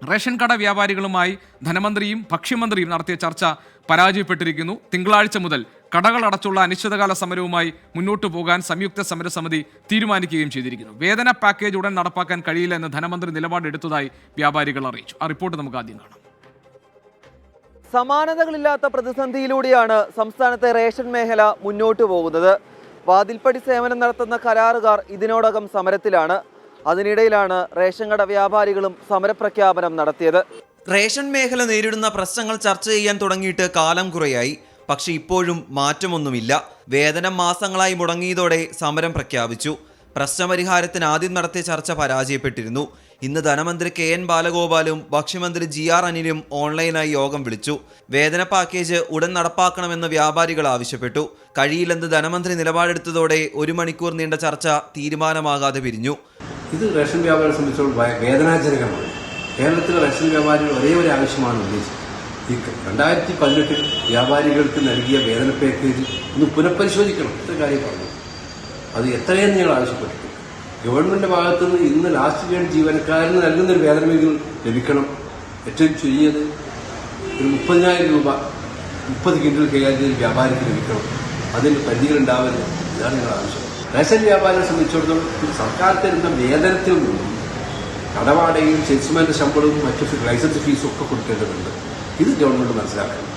Ration കട വ്യാപാരികളുമായി ധനമന്ത്രിയും ഭക്ഷ്യമന്ത്രിയും നടത്തിയ ചർച്ച പരാജയപ്പെട്ടിരിക്കുന്നു. തിങ്കളാഴ്ച മുതൽ കടകൾ അടച്ചുള്ള അനിശ്ചിതകാല സമരവുമായി മുന്നോട്ടു പോകാൻ സംയുക്ത സമരസമിതി തീരുമാനിക്കുകയും ചെയ്തിരിക്കുന്നു. വേതന പാക്കേജ് ഉടൻ നടപ്പാക്കാൻ കഴിയില്ല എന്ന് ധനമന്ത്രി നിലപാടെടുത്തതായി വ്യാപാരികൾ അറിയിച്ചു. ആ റിപ്പോർട്ട് നമുക്ക് ആദ്യം കാണാം. സമാനതകളില്ലാത്ത പ്രതിസന്ധിയിലൂടെയാണ് സംസ്ഥാനത്തെ റേഷൻ മേഖല മുന്നോട്ടു പോകുന്നത്. വാതിൽപ്പടി സേവനം നടത്തുന്ന കരാറുകാർ ഇതിനോടകം സമരത്തിലാണ്. അതിനിടയിലാണ് റേഷൻ കട വ്യാപാരികളും സമരപ്രഖ്യാപനം നടത്തിയത്. റേഷൻ മേഖല നേരിടുന്ന പ്രശ്നങ്ങൾ ചർച്ച ചെയ്യാൻ തുടങ്ങിയിട്ട് കാലം കുറയായി. പക്ഷെ ഇപ്പോഴും മാറ്റമൊന്നുമില്ല. വേതനം മാസങ്ങളായി മുടങ്ങിയതോടെ സമരം പ്രഖ്യാപിച്ചു. പ്രശ്നപരിഹാരത്തിന് ആദ്യം നടത്തിയ ചർച്ച പരാജയപ്പെട്ടിരുന്നു. ഇന്ന് ധനമന്ത്രി KN ബാലഗോപാലും ഭക്ഷ്യമന്ത്രി GR അനിലും ഓൺലൈനായി യോഗം വിളിച്ചു. വേതന പാക്കേജ് ഉടൻ നടപ്പാക്കണമെന്ന് വ്യാപാരികൾ ആവശ്യപ്പെട്ടു. കഴിയില്ലെന്ന് ധനമന്ത്രി നിലപാടെടുത്തതോടെ 1 മണിക്കൂർ നീണ്ട ചർച്ച തീരുമാനമാകാതെ പിരിഞ്ഞു. ഇത് റേഷൻ വ്യാപാരിയെ സംബന്ധിച്ചോളം വേദനാജനകമാണ്. കേരളത്തിലെ റേഷൻ വ്യാപാരികൾ ഒരേ ഒരു ആവശ്യമാണ് ഉദ്ദേശിച്ചത്. ഈ 2018 വ്യാപാരികൾക്ക് നൽകിയ വേതന പാക്കേജ് ഒന്ന് പുനഃപരിശോധിക്കണം. ഇത്ര കാര്യം പറഞ്ഞു. അത് എത്രയെന്ന് ഞങ്ങൾ ആവശ്യപ്പെട്ടിട്ടുണ്ട്. ഗവൺമെന്റ് ഭാഗത്തു നിന്ന് ഇന്ന് ലാസ്റ്റ് ഗ്രേഡ് ജീവനക്കാരന് നൽകുന്നൊരു വേതനമെങ്കിലും ലഭിക്കണം. ഏറ്റവും ചുരുങ്ങിയത് ഒരു 30,000 രൂപ 30 ക്വിന്റൽ കൈകാര്യം വ്യാപാരിക്ക് ലഭിക്കണം. അതിന് പരിധികളുണ്ടാവരുത്. ഇതാണ് ഞങ്ങൾ ആവശ്യം. റേഷൻ വ്യാപാരിയെ സംബന്ധിച്ചിടത്തോളം സർക്കാർ തരുന്ന വേതനത്തിൽ നിന്നും കടവാടകയും സെയിൽസ്മാന്റെ ശമ്പളവും മറ്റു ലൈസൻസ് ഫീസും ഒക്കെ കൊടുക്കേണ്ടതുണ്ട്. ഇത് ഗവൺമെന്റ് മനസ്സിലാക്കണം.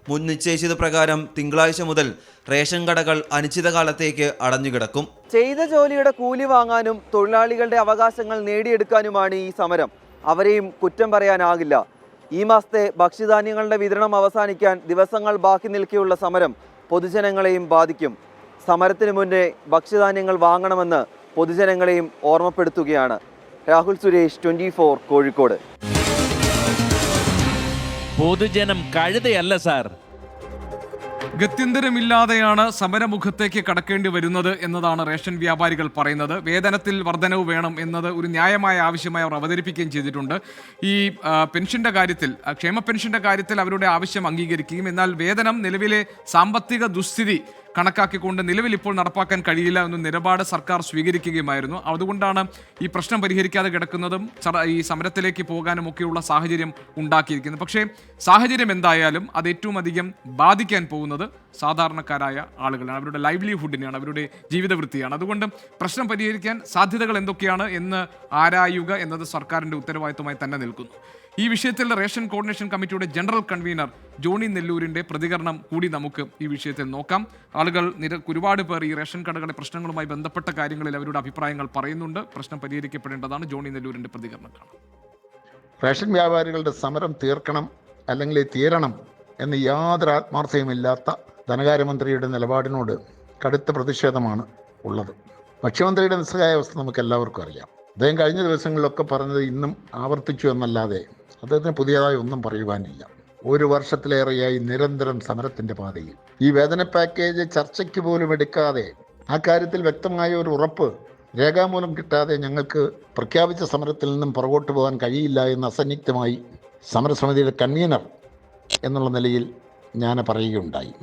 മുൻ നിശ്ചയിച്ചത് പ്രകാരം തിങ്കളാഴ്ച മുതൽ റേഷൻ കടകൾ അനിശ്ചിതകാലത്തേക്ക് അടഞ്ഞുകിടക്കും. ചെയ്ത ജോലിയുടെ കൂലി വാങ്ങാനും തൊഴിലാളികളുടെ അവകാശങ്ങൾ നേടിയെടുക്കാനുമാണ് ഈ സമരം. അവരെയും കുറ്റം പറയാനാകില്ല. ഈ മാസത്തെ ഭക്ഷ്യധാന്യങ്ങളുടെ വിതരണം അവസാനിക്കാൻ ദിവസങ്ങൾ ബാക്കി നിൽക്കെയുള്ള സമരം പൊതുജനങ്ങളെയും ബാധിക്കും. സമരത്തിന് മുന്നേ ഭക്ഷ്യധാന്യങ്ങൾ വാങ്ങണമെന്ന് പൊതുജനങ്ങളെയും ഓർമ്മപ്പെടുത്തുകയാണ്. രാഹുൽ സുരേഷ്, 24 കോഴിക്കോട്. പൊതുജനം കഴുതയല്ല സാർ. ഗത്യന്തരമില്ലാതെയാണ് സമരമുഖത്തേക്ക് കടക്കേണ്ടി വരുന്നത് എന്നതാണ് റേഷൻ വ്യാപാരികൾ പറയുന്നത്. വേതനത്തിൽ വർധനവ് വേണം എന്നത് ഒരു ന്യായമായ ആവശ്യമായി അവർ അവതരിപ്പിക്കുകയും ചെയ്തിട്ടുണ്ട്. ഈ പെൻഷന്റെ കാര്യത്തിൽ, ക്ഷേമ പെൻഷന്റെ കാര്യത്തിൽ അവരുടെ ആവശ്യം അംഗീകരിക്കുകയും, എന്നാൽ വേതനം നിലവിലെ സാമ്പത്തിക ദുസ്ഥിതി കണക്കാക്കിക്കൊണ്ട് നിലവിൽ ഇപ്പോൾ നടപ്പാക്കാൻ കഴിയില്ല എന്ന നിലപാട് സർക്കാർ സ്വീകരിക്കുകയുമായിരുന്നു. അതുകൊണ്ടാണ് ഈ പ്രശ്നം പരിഹരിക്കാതെ കിടക്കുന്നതും ഈ സമരത്തിലേക്ക് പോകാനും ഒക്കെയുള്ള സാഹചര്യം ഉണ്ടാക്കിയിരിക്കുന്നത്. പക്ഷേ സാഹചര്യം എന്തായാലും അത് ഏറ്റവും അധികം ബാധിക്കാൻ പോകുന്നത് സാധാരണക്കാരായ ആളുകളാണ്, അവരുടെ ലൈവ്ലിഹുഡിനെയാണ്, അവരുടെ ജീവിതവൃത്തിയാണ്. അതുകൊണ്ട് പ്രശ്നം പരിഹരിക്കാൻ സാധ്യതകൾ എന്തൊക്കെയാണ് എന്ന് ആരായുക എന്നത് സർക്കാരിൻ്റെ ഉത്തരവാദിത്വമായി തന്നെ നിൽക്കുന്നു. ഈ വിഷയത്തിൽ റേഷൻ കോർഡിനേഷൻ കമ്മിറ്റിയുടെ ജനറൽ കൺവീനർ ജോണി നെല്ലൂരിൻ്റെ പ്രതികരണം കൂടി നമുക്ക് ഈ വിഷയത്തിൽ നോക്കാം. ആളുകൾ ഒരുപാട് പേർ ഈ റേഷൻ കടകളുടെ പ്രശ്നങ്ങളുമായി ബന്ധപ്പെട്ട കാര്യങ്ങളിൽ അവരുടെ അഭിപ്രായങ്ങൾ പറയുന്നുണ്ട്. പ്രശ്നം പരിഹരിക്കപ്പെടേണ്ടതാണ്. ജോണി നെല്ലൂരിൻ്റെ പ്രതികരണം കാണാം. റേഷൻ വ്യാപാരികളുടെ സമരം തീർക്കണം അല്ലെങ്കിൽ തീരണം എന്ന് യാതൊരു ആത്മാർത്ഥയുമില്ലാത്ത ധനകാര്യമന്ത്രിയുടെ നിലപാടിനോട് കടുത്ത പ്രതിഷേധമാണ് ഉള്ളത്. ഭക്ഷ്യമന്ത്രിയുടെ നിസ്സഹായാവസ്ഥ നമുക്ക് എല്ലാവർക്കും അറിയാം. അദ്ദേഹം കഴിഞ്ഞ ദിവസങ്ങളിലൊക്കെ പറഞ്ഞത് ഇന്നും ആവർത്തിച്ചു എന്നല്ലാതെ അദ്ദേഹത്തിന് പുതിയതായി ഒന്നും പറയുവാനില്ല. 1 വർഷത്തിലേറെയായി നിരന്തരം സമരത്തിൻ്റെ പാതയിൽ. ഈ വേതന പാക്കേജ് ചർച്ചയ്ക്ക് പോലും എടുക്കാതെ, ആ കാര്യത്തിൽ വ്യക്തമായ ഒരു ഉറപ്പ് രേഖാമൂലം കിട്ടാതെ ഞങ്ങൾക്ക് പ്രഖ്യാപിച്ച സമരത്തിൽ നിന്നും പുറകോട്ട് പോകാൻ കഴിയില്ല എന്ന് അസന്നിഗ്ധമായി സമരസമിതിയുടെ കൺവീനർ എന്നുള്ള നിലയിൽ ഞാൻ പറയുകയുണ്ടായി.